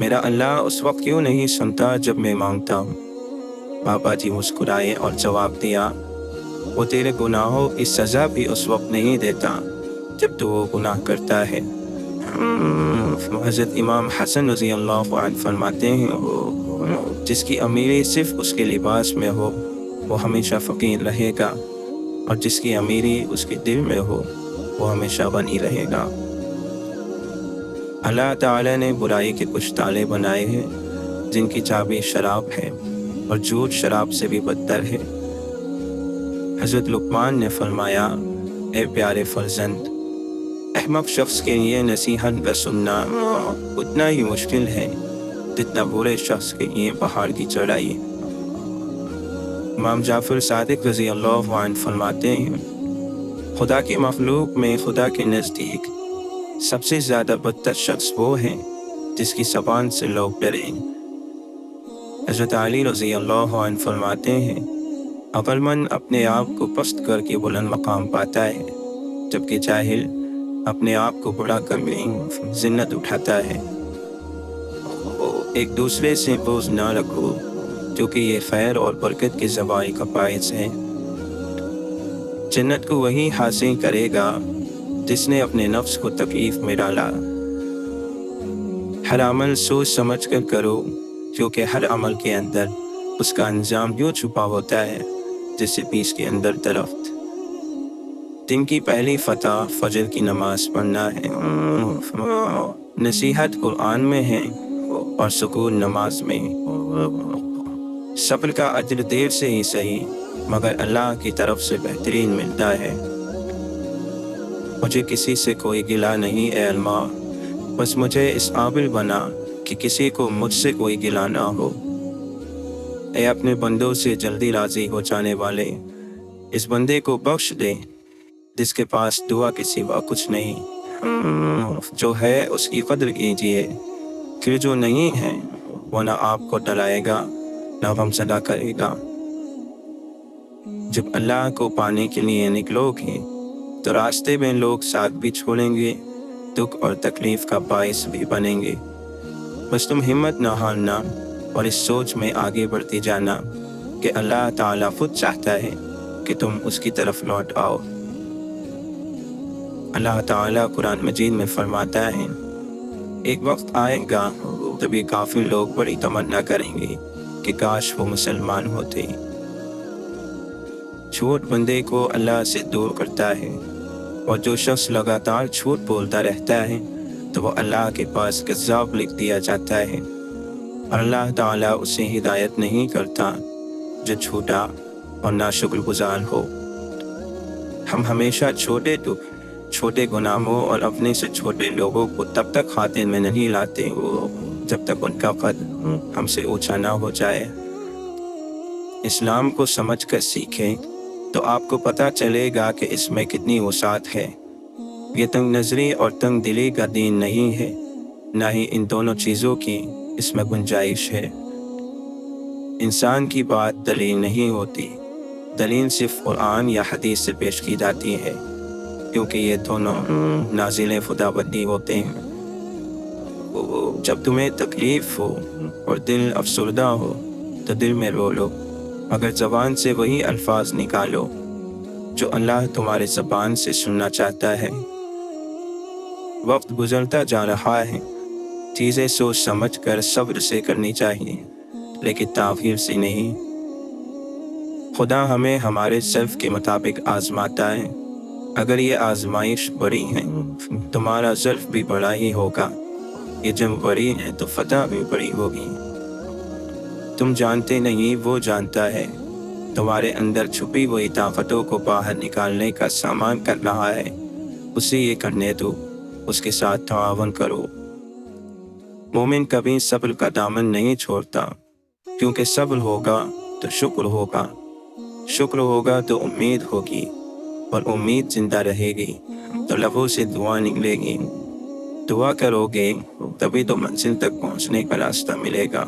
میرا اللہ اس وقت کیوں نہیں سنتا جب میں مانگتا ہوں؟ بابا جی مسکرائے اور جواب دیا، وہ تیرے گناہوں کی سزا بھی اس وقت نہیں دیتا جب تو وہ گناہ کرتا ہے۔ حضرت امام حسن رضی اللہ عنہ فرماتے ہیں، جس کی امیری صرف اس کے لباس میں ہو وہ ہمیشہ فقیر رہے گا، اور جس کی امیری اس کے دل میں ہو وہ ہمیشہ غنی رہے گا۔ اللہ تعالیٰ نے برائی کے کچھ تالے بنائے ہیں جن کی چابی شراب ہے، اور جھوٹ شراب سے بھی بدتر ہے۔ حضرت لقمان نے فرمایا، اے پیارے فرزند، احمق شخص کے لیے نصیحت کا سننا اتنا ہی مشکل ہے جتنا برے شخص کے لیے پہاڑ کی چڑھائی۔ امام جعفر صادق رضی اللہ عنہ فرماتے ہیں، خدا کی مخلوق میں خدا کے نزدیک سب سے زیادہ بدتر شخص وہ ہے جس کی زبان سے لوگ ڈریں۔ حضرت علی رضی اللہ عنہ فرماتے ہیں، عقل مند اپنے آپ کو پست کر کے بلند مقام پاتا ہے، جبکہ جاہل اپنے آپ کو بڑا کر کے ذلت اٹھاتا ہے۔ ایک دوسرے سے بوجھ نہ رکھو، کیونکہ یہ خیر اور برکت کے زوال کا باعث ہے۔ جنت کو وہی حاصل کرے گا جس نے اپنے نفس کو تکلیف میں ڈالا۔ ہر عمل سوچ سمجھ کر کرو، کیونکہ ہر عمل کے اندر اس کا انجام یوں چھپا ہوتا ہے جیسے بیج کے اندر درخت۔ دن کی پہلی فتح فجر کی نماز پڑھنا ہے۔ نصیحت قرآن میں ہے اور سکون نماز میں۔ صبر کا اجر دیر سے ہی صحیح مگر اللہ کی طرف سے بہترین ملتا ہے۔ مجھے کسی سے کوئی گلہ نہیں اے اللہ، بس مجھے اس قابل بنا کہ کسی کو مجھ سے کوئی گلہ نہ ہو۔ اے اپنے بندوں سے جلدی راضی ہو جانے والے، اس بندے کو بخش دے جس کے پاس دعا کے سوا کچھ نہیں۔ جو ہے اس کی قدر کیجیے، پھر جو نہیں ہے وہ نہ آپ کو ڈرائے گا نہ غمزدہ کرے گا۔ جب اللہ کو پانے کے لیے نکلو گے تو راستے میں لوگ ساتھ بھی چھوڑیں گے، دکھ اور تکلیف کا باعث بھی بنیں گے۔ بس تم ہمت نہ ہارنا اور اس سوچ میں آگے بڑھتی جانا کہ اللہ تعالیٰ خود چاہتا ہے کہ تم اس کی طرف لوٹ آؤ۔ اللہ تعالیٰ قرآن مجید میں فرماتا ہے، ایک وقت آئے گا تبھی کافی لوگ بڑی تمنا کریں گے کہ کاش وہ مسلمان ہوتے۔ جھوٹ بندے کو اللہ سے دور کرتا ہے، اور جو شخص لگاتار جھوٹ بولتا رہتا ہے تو وہ اللہ کے پاس کذاب لکھ دیا جاتا ہے، اور اللہ تعالیٰ اسے ہدایت نہیں کرتا جو جھوٹا اور ناشکر گزار ہو۔ ہم ہمیشہ چھوٹے گناہوں اور اپنے سے چھوٹے لوگوں کو تب تک خاطر میں نہیں لاتے جب تک ان کا قد ہم سے اونچا نہ ہو جائے۔ اسلام کو سمجھ کر سیکھیں تو آپ کو پتہ چلے گا کہ اس میں کتنی وسعت ہے۔ یہ تنگ نظری اور تنگ دلی کا دین نہیں ہے، نہ ہی ان دونوں چیزوں کی اس میں گنجائش ہے۔ انسان کی بات دلیل نہیں ہوتی، دلیل صرف قرآن یا حدیث سے پیش کی جاتی ہے، کیونکہ یہ دونوں نازل خداوندی ہوتے ہیں۔ جب تمہیں تکلیف ہو اور دل افسردہ ہو تو دل میں رو لو، مگر زبان سے وہی الفاظ نکالو جو اللہ تمہارے زبان سے سننا چاہتا ہے۔ وقت گزرتا جا رہا ہے، چیزیں سوچ سمجھ کر صبر سے کرنی چاہیے، لیکن تاخیر سے نہیں۔ خدا ہمیں ہمارے ضعف کے مطابق آزماتا ہے۔ اگر یہ آزمائش بڑی ہے تمہارا ضعف بھی بڑا ہی ہوگا، یہ جب بڑی ہے تو فتح بھی بڑی ہوگی۔ تم جانتے نہیں وہ جانتا ہے، تمہارے اندر چھپی ہوئی طاقتوں کو باہر نکالنے کا سامان کر رہا ہے، اسے یہ کرنے دو، اس کے ساتھ تعاون کرو۔ مومن کبھی صبر کا دامن نہیں چھوڑتا، کیونکہ صبر ہوگا تو شکر ہوگا، شکر ہوگا تو امید ہوگی، اور امید زندہ رہے گی تو لبوں سے دعا نکلے گی۔ دعا کرو گے تبھی تو منزل تک پہنچنے کا راستہ ملے گا۔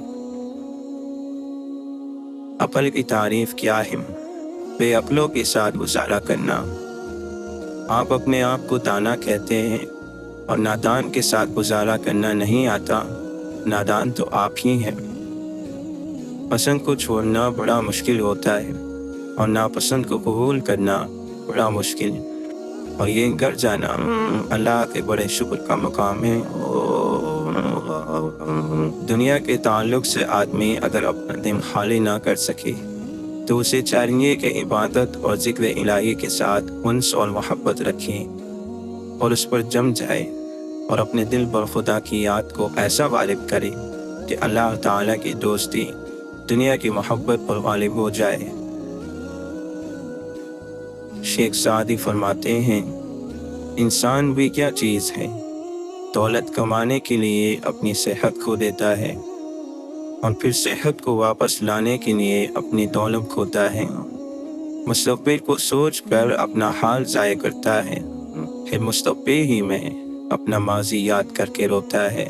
عقل کی تعریف کیا ہے؟ بے عقلوں کے ساتھ گزارا کرنا۔ آپ اپنے آپ کو دانا کہتے ہیں اور نادان کے ساتھ گزارا کرنا نہیں آتا نادان تو آپ ہی ہیں۔ پسند کو چھوڑنا بڑا مشکل ہوتا ہے اور ناپسند کو قبول کرنا بڑا مشکل، اور یہ گر جانا اللہ کے بڑے شکر کا مقام ہے۔ دنیا کے تعلق سے آدمی اگر اپنا دل خالی نہ کر سکے تو اسے چاہیے کہ عبادت اور ذکر الہی کے ساتھ انس اور محبت رکھے اور اس پر جم جائے، اور اپنے دل پر خدا کی یاد کو ایسا غالب کرے کہ اللہ تعالیٰ کی دوستی دنیا کی محبت پر غالب ہو جائے۔ شیخ سعدی فرماتے ہیں، انسان بھی کیا چیز ہے، دولت کمانے کے لیے اپنی صحت کھو دیتا ہے اور پھر صحت کو واپس لانے کے لیے اپنی دولت کھوتا ہے، مستقبل کو سوچ کر اپنا حال ضائع کرتا ہے، پھر مستقبل ہی میں اپنا ماضی یاد کر کے روتا ہے۔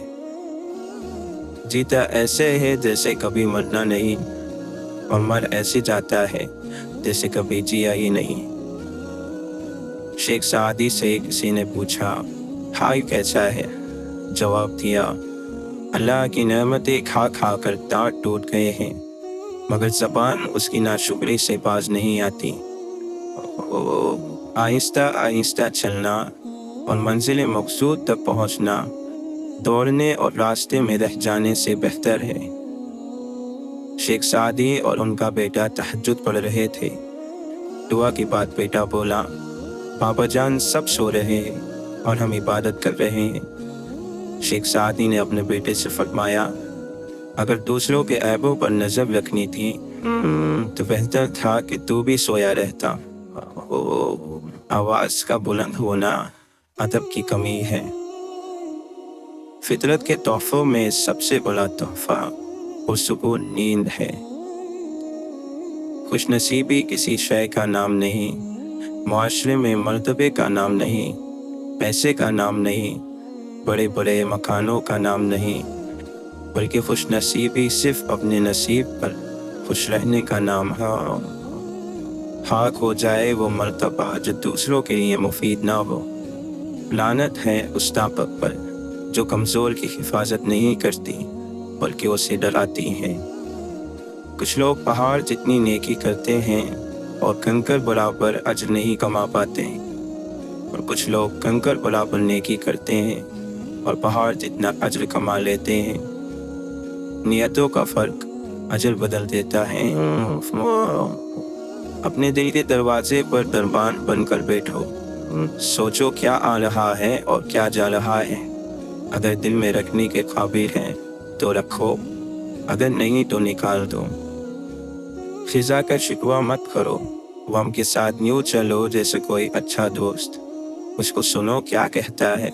جیتا ایسے ہے جیسے کبھی مرنا نہیں، اور مر ایسے جاتا ہے جیسے کبھی جیا ہی نہیں۔ شیخ سعدی سے کسی نے پوچھا، حال کیسا ہے؟ جواب دیا، اللہ کی نعمتیں کھا کھا کر دانت ٹوٹ گئے ہیں، مگر زبان اس کی ناشکری سے باز نہیں آتی۔ آہستہ آہستہ چلنا اور منزل مقصود تک پہنچنا دوڑنے اور راستے میں رہ جانے سے بہتر ہے۔ شیخ سعدی اور ان کا بیٹا تہجد پڑھ رہے تھے۔ دعا کے بعد بیٹا بولا، بابا جان سب سو رہے ہیں اور ہم عبادت کر رہے ہیں۔ شیخ سعدی نے اپنے بیٹے سے فرمایا، اگر دوسروں کے عیبوں پر نظر رکھنی تھی تو بہتر تھا کہ تو بھی سویا رہتا۔ آواز کا بلند ہونا ادب کی کمی ہے۔ فطرت کے تحفوں میں سب سے بڑا تحفہ پرسکون نیند ہے۔ خوش نصیبی کسی شے کا نام نہیں، معاشرے میں مرتبے کا نام نہیں، پیسے کا نام نہیں، بڑے بڑے مکانوں کا نام نہیں، بلکہ خوش نصیبی صرف اپنے نصیب پر خوش رہنے کا نام ہے۔ خاک ہو جائے وہ مرتبہ جو دوسروں کے لیے مفید نہ ہو۔ لعنت ہے اس طاقت پر جو کمزور کی حفاظت نہیں کرتی بلکہ اسے ڈراتی ہے۔ کچھ لوگ پہاڑ جتنی نیکی کرتے ہیں اور کنکر برابر اجر نہیں کما پاتے، اور کچھ لوگ کنکر برابر نیکی کرتے ہیں اور پہاڑ جتنا اجر کما لیتے ہیں۔ نیتوں کا فرق اجر بدل دیتا ہے۔ اپنے دل کے دروازے پر دربان بن کر بیٹھو، سوچو کیا آ رہا ہے اور کیا جا رہا ہے۔ اگر دل میں رکھنے کے قابل ہے تو رکھو، اگر نہیں تو نکال دو۔ خزاں کا شکوہ مت کرو، غم کے ساتھ یوں چلو جیسے کوئی اچھا دوست۔ اس کو سنو کیا کہتا ہے۔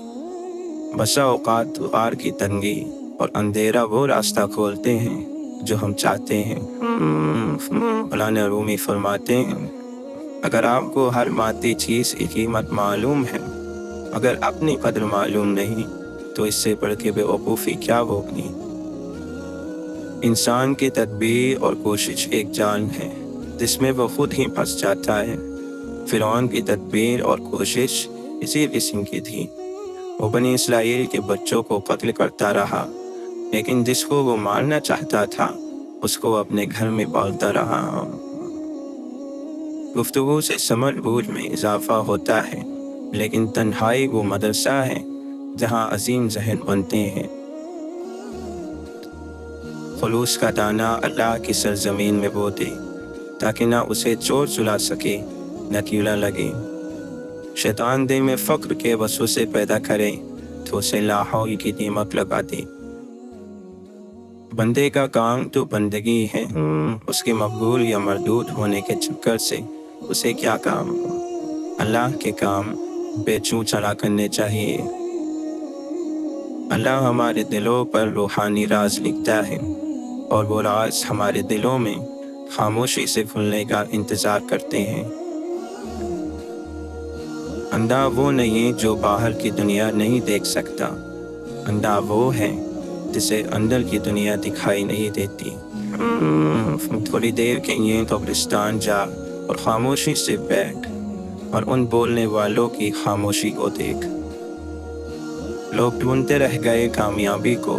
بسا اوقات غار کی تنگی اور اندھیرا وہ راستہ کھولتے ہیں جو ہم چاہتے ہیں۔ مولانا رومی فرماتے ہیں، اگر آپ کو ہر مادی چیز کی قیمت معلوم ہے، اگر اپنی قدر معلوم نہیں تو اس سے بڑھ کے بے وقوفی کیا ہوگی۔ انسان کی تدبیر اور کوشش ایک جال ہے جس میں وہ خود ہی پھنس جاتا ہے۔ فرعون کی تدبیر اور کوشش اسی قسم کی تھی۔ وہ بنی اسرائیل کے بچوں کو قتل کرتا رہا، لیکن جس کو وہ مارنا چاہتا تھا اس کو اپنے گھر میں پالتا رہا۔ گفتگو سے سمجھ بوجھ میں اضافہ ہوتا ہے، لیکن تنہائی وہ مدرسہ ہے جہاں عظیم ذہن بنتے ہیں۔ خلوص کا دانہ اللہ کی سرزمین میں بو دے تاکہ نہ اسے چور چلا سکے نہ کیڑا لگے۔ شیطان دل میں فقر کے وسوسے پیدا کرے تو اسے لا حول کی دیمک لگا دے۔ بندے کا کام تو بندگی ہے، اس کے مقبول یا مردود ہونے کے چکر سے اسے کیا کام۔ اللہ کے کام بے چوں چلا کرنے چاہیے۔ اللہ ہمارے دلوں پر روحانی راز لکھتا ہے اور وہ راز ہمارے دلوں میں خاموشی سے کھلنے کا انتظار کرتے ہیں۔ اندھا وہ نہیں جو باہر کی دنیا نہیں دیکھ سکتا، اندھا وہ ہے جسے اندر کی دنیا دکھائی نہیں دیتی۔ تھوڑی دیر کے لیے قبرستان جا اور خاموشی سے بیٹھ اور ان بولنے والوں کی خاموشی کو دیکھ۔ لوگ ڈھونڈتے رہ گئے کامیابی کو،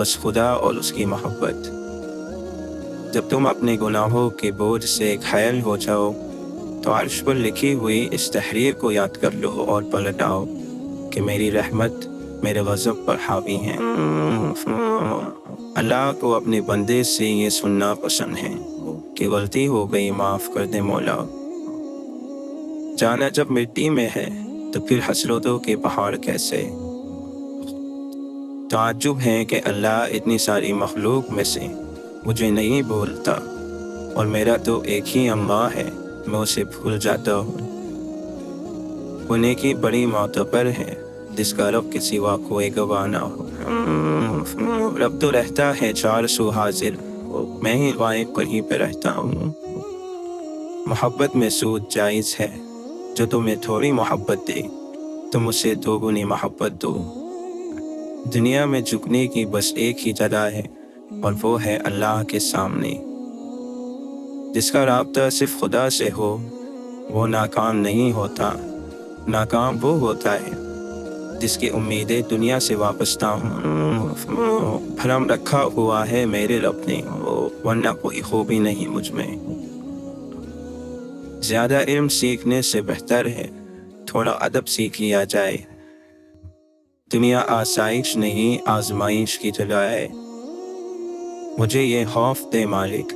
بس خدا اور اس کی محبت۔ جب تم اپنے گناہوں کے بوجھ سے گھائل ہو جاؤ تو عرش پر لکھی ہوئی اس تحریر کو یاد کر لو اور پلٹاؤ کہ میری رحمت میرے غضب پر حاوی ہے۔ اللہ کو اپنے بندے سے یہ سننا پسند ہے کہ غلطی ہو گئی، معاف کر دے مولا۔ جانا جب مٹی میں ہے تو پھر حسرتوں کے پہاڑ کیسے؟ تعجب ہے کہ اللہ اتنی ساری مخلوق میں سے مجھے نہیں بھولتا، اور میرا تو ایک ہی اللہ ہے، میں اسے بھول جاتا ہوں۔ وہ نیکی بڑی معتبر ہے جس کا رب کے سوا کوئی گواہ نہ ہو۔ رب تو رہتا ہے 400 حاضر، میں ہی غائب کہیں پہ رہتا ہوں۔ محبت میں سود جائز ہے، جو تمہیں تھوڑی محبت دے تم اسے دوگنی محبت دو۔ دنیا میں جھکنے کی بس ایک ہی جگہ ہے، اور وہ ہے اللہ کے سامنے۔ جس کا رابطہ صرف خدا سے ہو وہ ناکام نہیں ہوتا، ناکام وہ ہوتا ہے جس کی امیدیں دنیا سے وابستہ ہوں۔ بھرم رکھا ہوا ہے میرے رب نے، ورنہ کوئی خوبی نہیں مجھ میں۔ زیادہ علم سیکھنے سے بہتر ہے تھوڑا ادب سیکھ لیا جائے۔ دنیا آسائش نہیں آزمائش کی جگہ ہے۔ مجھے یہ خوف دے مالک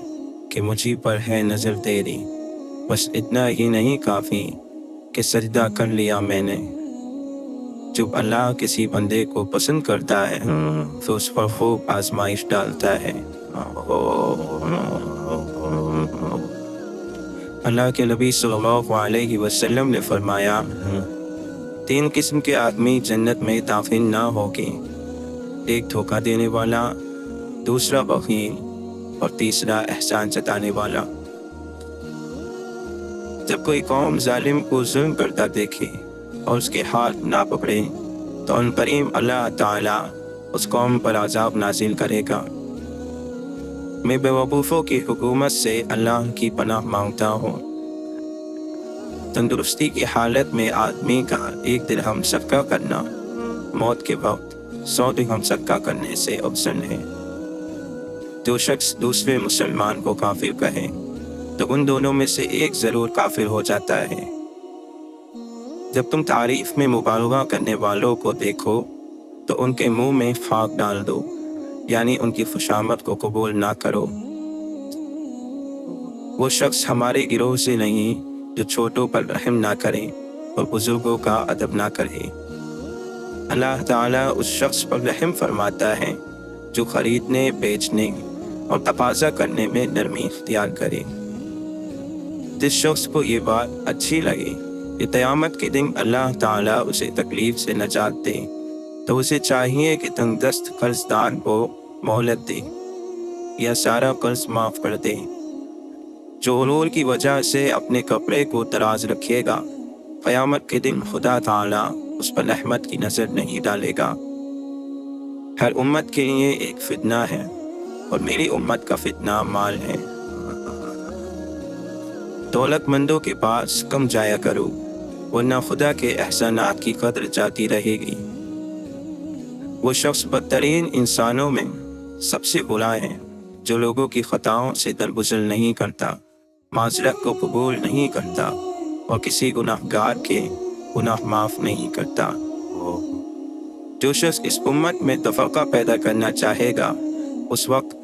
کہ مجھے پر ہے نظر تیری، بس اتنا ہی نہیں کافی کہ سجدہ کر لیا میں نے۔ جب اللہ کسی بندے کو پسند کرتا ہے تو اس پر خوب آزمائش ڈالتا ہے۔ اللہ کے نبی صلی اللہ علیہ وسلم نے فرمایا، 3 قسم کے آدمی جنت میں داخل نہ ہوگے، ایک دھوکہ دینے والا، دوسرا بخیل، اور تیسرا احسان جتانے والا۔ جب کوئی قوم ظالم کو ظلم کرتا دیکھے اور اس کے ہاتھ نہ پکڑے تو ان قریب اللہ تعالیٰ اس قوم پر عذاب نازل کرے گا۔ میں بے وقوفوں کی حکومت سے اللہ کی پناہ مانگتا ہوں۔ تندرستی کی حالت میں آدمی کا 1 درہم صدقہ کرنا موت کے وقت 100 درہم صدقہ کرنے سے افضل ہے۔ جو شخص دوسرے مسلمان کو کافر کہے تو ان دونوں میں سے ایک ضرور کافر ہو جاتا ہے۔ جب تم تعریف میں مبالغہ کرنے والوں کو دیکھو تو ان کے منہ میں خاک ڈال دو، یعنی ان کی خوشامد کو قبول نہ کرو۔ وہ شخص ہمارے گروہ سے نہیں جو چھوٹوں پر رحم نہ کرے اور بزرگوں کا ادب نہ کرے۔ اللہ تعالیٰ اس شخص پر رحم فرماتا ہے جو خریدنے، بیچنے اور تقاضا کرنے میں نرمی اختیار کرے۔ جس شخص کو یہ بات اچھی لگے کہ قیامت کے دن اللہ تعالیٰ اسے تکلیف سے نجات دے تو اسے چاہیے کہ تنگ دست قرض دار کو مہلت دے یا سارا قرض معاف کر دے۔ جو غرور کی وجہ سے اپنے کپڑے کو دراز رکھے گا، قیامت کے دن خدا تعالیٰ اس پر رحمت کی نظر نہیں ڈالے گا۔ ہر امت کے لیے ایک فتنہ ہے، اور میری امت کا فتنہ مال ہے۔ دولت مندوں کے پاس کم جایا کرو، ورنہ خدا کے احسانات کی قدر جاتی رہے گی۔ وہ شخص بدترین انسانوں میں سب سے برا ہے جو لوگوں کی خطاؤں سے درگزر نہیں کرتا، معذرت کو قبول نہیں کرتا، اور کسی گناہگار کے گناہ معاف نہیں کرتا۔ جو شخص اس امت میں تفرقہ پیدا کرنا چاہے گا، اس وقت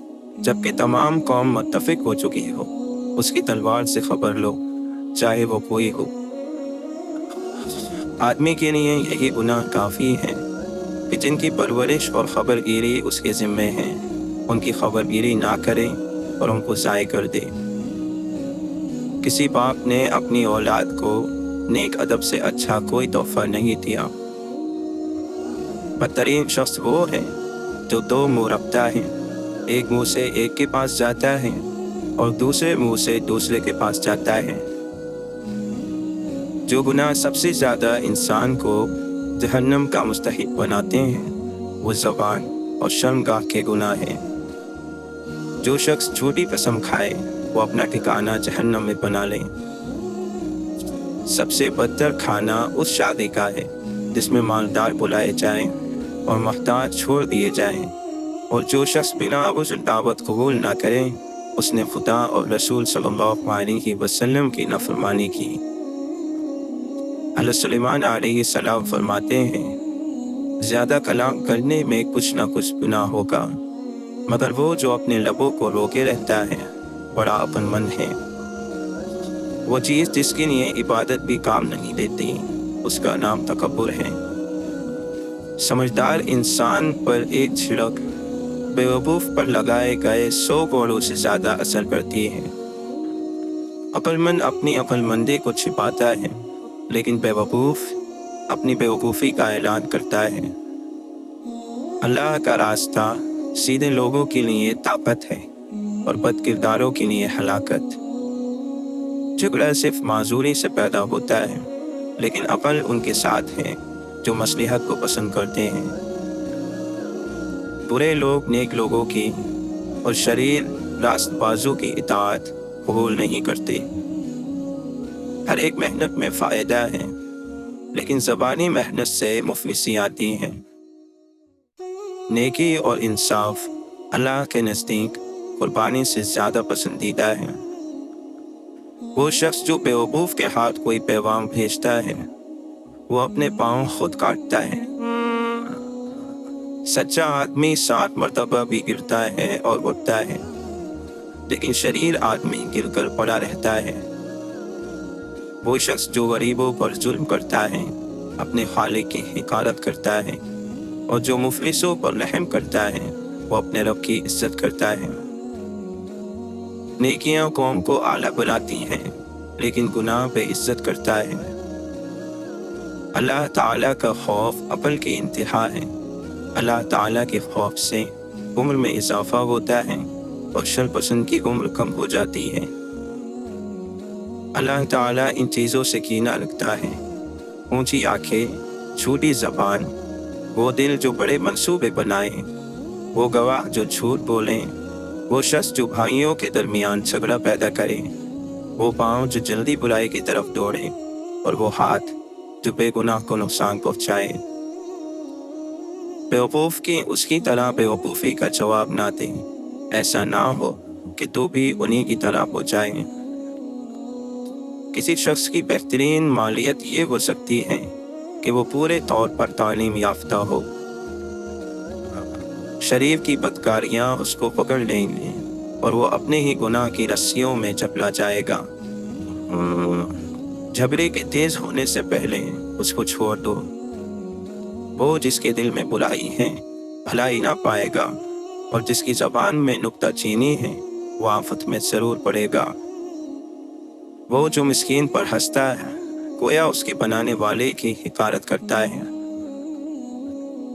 جبکہ تمام قوم متفق ہو چکی ہو، اس کی تلوار سے خبر لو، چاہے وہ کوئی ہو۔ آدمی کے لیے یہی گناہ کافی ہے کہ جن کی پرورش اور خبر گیری اس کے ذمے ہے، ان کی خبر گیری نہ کرے اور ان کو ضائع کر دے۔ کسی باپ نے اپنی اولاد کو نیک ادب سے اچھا کوئی تحفہ نہیں دیا۔ بدترین شخص وہ ہے جو 2 منہ رکھتا ہے، ایک منہ سے ایک کے پاس جاتا ہے اور دوسرے منہ سے دوسرے کے پاس جاتا ہے۔ جو گناہ سب سے زیادہ انسان کو جہنم کا مستحق بناتے ہیں وہ زبان اور شرمگاہ کے گناہ ہیں۔ جو شخص جھوٹی قسم کھائے وہ اپنا ٹھکانہ جہنم میں بنا لے۔ سب سے بدتر کھانا اس شادی کا ہے جس میں مالدار بلائے جائیں اور محتاج چھوڑ دیے جائیں۔ اور جو شخص بنا وجہ دعوت قبول نہ کرے اس نے خدا اور رسول صلی اللہ علیہ وسلم کی نافرمانی کی۔ حضرت سلیمان علیہ السلام فرماتے ہیں زیادہ کلام کرنے میں کچھ نہ کچھ گناہ ہوگا، مگر وہ جو اپنے لبوں کو روکے رہتا ہے بڑا عقل مند ہے۔ وہ چیز جس کے لیے عبادت بھی کام نہیں دیتی اس کا نام تکبر ہے۔ سمجھدار انسان پر ایک چھڑک بیوقوف پر لگائے گئے 100 گوڑوں سے زیادہ اثر کرتی ہے۔ عقل مند اپنی عقل مندی کو چھپاتا ہے، لیکن بیوقوف اپنی بیوقوفی کا اعلان کرتا ہے۔ اللہ کا راستہ سیدھے لوگوں کے لیے طاقت ہے اور بد کرداروں کے لیے ہلاکت۔ جھگڑا صرف معذوری سے پیدا ہوتا ہے، لیکن عقل ان کے ساتھ ہے جو مصلحت کو پسند کرتے ہیں۔ برے لوگ نیک لوگوں کی اور شریر راست بازوں کی اطاعت قبول نہیں کرتے۔ ہر ایک محنت میں فائدہ ہے، لیکن زبانی محنت سے مفلسی آتی ہے۔ نیکی اور انصاف اللہ کے نزدیک قربانی سے زیادہ پسندیدہ ہے۔ وہ شخص جو بیوقوف کے ہاتھ کوئی پیغام بھیجتا ہے وہ اپنے پاؤں خود کاٹتا ہے۔ سچا آدمی 7 مرتبہ بھی گرتا ہے اور اٹھتا ہے، لیکن شریر آدمی گر کر پڑا رہتا ہے۔ وہ شخص جو غریبوں پر ظلم کرتا ہے اپنے خالق کی حقارت کرتا ہے، اور جو مفلسوں پر رحم کرتا ہے وہ اپنے رب کی عزت کرتا ہے۔ نیکیاں قوم کو اعلیٰ بناتی ہیں، لیکن گناہ بے عزت کرتا ہے۔ اللہ تعالیٰ کا خوف عقل کی انتہا ہے۔ اللہ تعالیٰ کے خوف سے عمر میں اضافہ ہوتا ہے اور شر پسند کی عمر کم ہو جاتی ہے۔ اللہ تعالیٰ ان چیزوں سے کینہ رکھتا ہے: اونچی آنکھیں، چھوٹی زبان، وہ دل جو بڑے منصوبے بنائیں، وہ گواہ جو جھوٹ بولیں، وہ شخص جو بھائیوں کے درمیان جھگڑا پیدا کرے، وہ پاؤں جو جلدی برائی کی طرف دوڑے، اور وہ ہاتھ جو بے گناہ کو نقصان پہنچائے۔ بیوقوف کی اس کی طرح بیوقوفی کا جواب نہ دے، ایسا نہ ہو کہ تو بھی انہی کی طرح ہو جائے۔ کسی شخص کی بہترین مالیت یہ ہو سکتی ہے کہ وہ پورے طور پر تعلیم یافتہ ہو۔ شریف کی بدکاریاں اس کو پکڑ لیں گے اور وہ اپنے ہی گناہ کی رسیوں میں چپلا جائے گا۔ جھگڑے کے تیز ہونے سے پہلے اس کو چھوڑ دو۔ وہ جس کے دل میں برائی ہے بھلائی نہ پائے گا، اور جس کی زبان میں نکتہ چینی ہے وہ آفت میں ضرور پڑے گا۔ وہ جو مسکین پر ہنستا ہے گویا اس کے بنانے والے کی حقارت کرتا ہے۔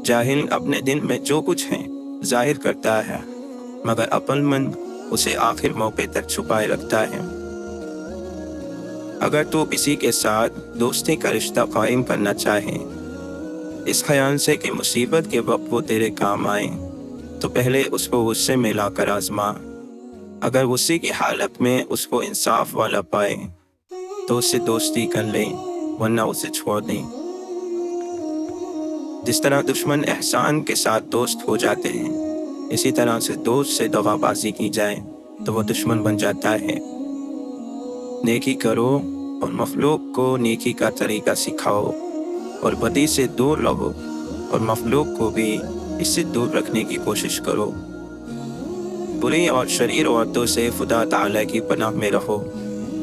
جاہل اپنے دل میں جو کچھ ہے ظاہر کرتا ہے، مگر عقل مند اسے آخر موقع تک چھپائے رکھتا ہے۔ اگر تو کسی کے ساتھ دوستی کا رشتہ قائم کرنا چاہے اس خیال سے کہ مصیبت کے وقت وہ تیرے کام آئے، تو پہلے اس کو غصے میں لا کر آزما۔ اگر غصے کی حالت میں اس کو انصاف والا پائے تو اس سے دوستی کر لیں، ورنہ اسے چھوڑ دیں۔ جس طرح دشمن احسان کے ساتھ دوست ہو جاتے ہیں، اسی طرح سے دوست سے دغا بازی کی جائے تو وہ دشمن بن جاتا ہے۔ نیکی کرو اور مخلوق کو نیکی کا طریقہ سکھاؤ، اور بدی سے دور رہو اور مخلوق کو بھی اس سے دور رکھنے کی کوشش کرو۔ بری اور شریر عورتوں سے خدا تعالیٰ کی پناہ میں رہو،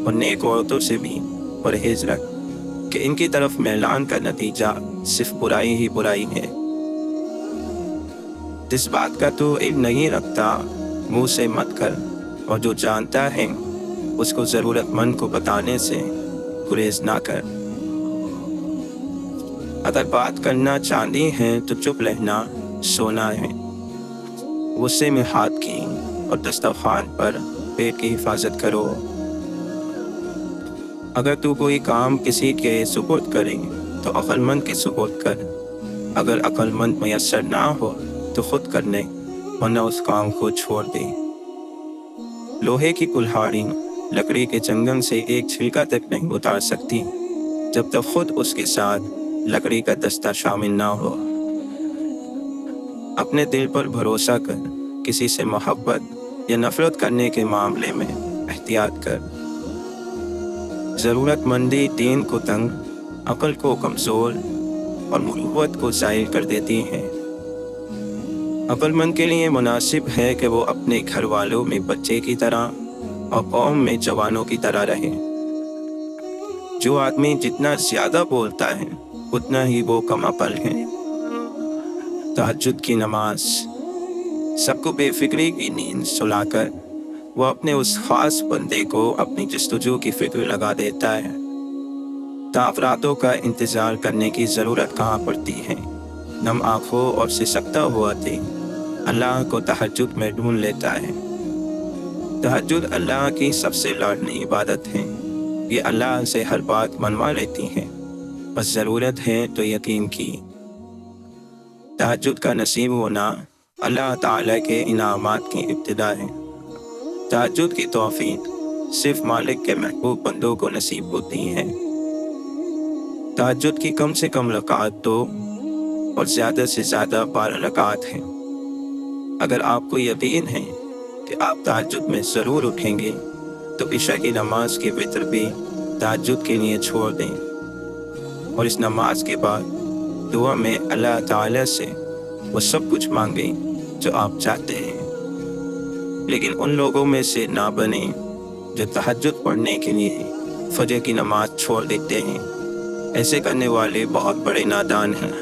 اور نیک عورتوں سے بھی پرہیز رکھ کہ ان کی طرف میلان کا نتیجہ صرف برائی ہی برائی ہے۔ جس بات کا تو علم نہیں رکھتا منہ سے مت کر، اور جو جانتا ہے اس کو ضرورت مند کو بتانے سے گریز نہ کر۔ اگر بات کرنا چاندی ہے تو چپ رہنا سونا ہے۔ غصے میں ہاتھ کی اور دسترخوان پر پیٹ کی حفاظت کرو۔ اگر تو کوئی کام کسی کے سپرد کرے تو عقل مند کے سپرد کر۔ اگر عقل مند میسر نہ ہو تو خود کرنے، ورنہ اس کام کو چھوڑ دے۔ لوہے کی کلہاڑی لکڑی کے چنگن سے ایک چھلکا تک نہیں اتار سکتی جب تک خود اس کے ساتھ لکڑی کا دستہ شامل نہ ہو۔ اپنے دل پر بھروسہ کر، کسی سے محبت یا نفرت کرنے کے معاملے میں احتیاط کر۔ ضرورت مندی دین کو تنگ، عقل کو کمزور اور مروت کو ظاہر کر دیتی ہیں۔ عقل مند کے لیے مناسب ہے کہ وہ اپنے گھر والوں میں بچے کی طرح اور قوم میں جوانوں کی طرح رہے۔ جو آدمی جتنا زیادہ بولتا ہے اتنا ہی وہ کم عقل ہے۔ تہجد کی نماز سب کو بے فکری کی نیند سلا کر وہ اپنے اس خاص بندے کو اپنی جستجو کی فکر لگا دیتا ہے۔ تافراتوں کا انتظار کرنے کی ضرورت کہاں پڑتی ہے؟ نم آنکھوں اور سسکتا ہوا دل اللہ کو تہجد میں ڈھونڈ لیتا ہے۔ تہجد اللہ کی سب سے لاڈلی عبادت ہے۔ یہ اللہ سے ہر بات منوا لیتی ہے، بس ضرورت ہے تو یقین کی۔ تہجد کا نصیب ہونا اللہ تعالیٰ کے انعامات کی ابتدا ہے۔ تہجد کی توفیق صرف مالک کے محبوب بندوں کو نصیب ہوتی ہے۔ تہجد کی کم سے کم رکعت 2 اور زیادہ سے زیادہ 12 رکعت ہیں۔ اگر آپ کو یقین ہے کہ آپ تہجد میں ضرور اٹھیں گے تو عشاء کی نماز کی وتر بھی تہجد کے لیے چھوڑ دیں، اور اس نماز کے بعد دعا میں اللہ تعالیٰ سے وہ سب کچھ مانگیں جو آپ چاہتے ہیں۔ لیکن ان لوگوں میں سے نہ بنیں جو تہجد پڑھنے کے لیے فجر کی نماز چھوڑ دیتے ہیں۔ ایسے کرنے والے بہت بڑے نادان ہیں۔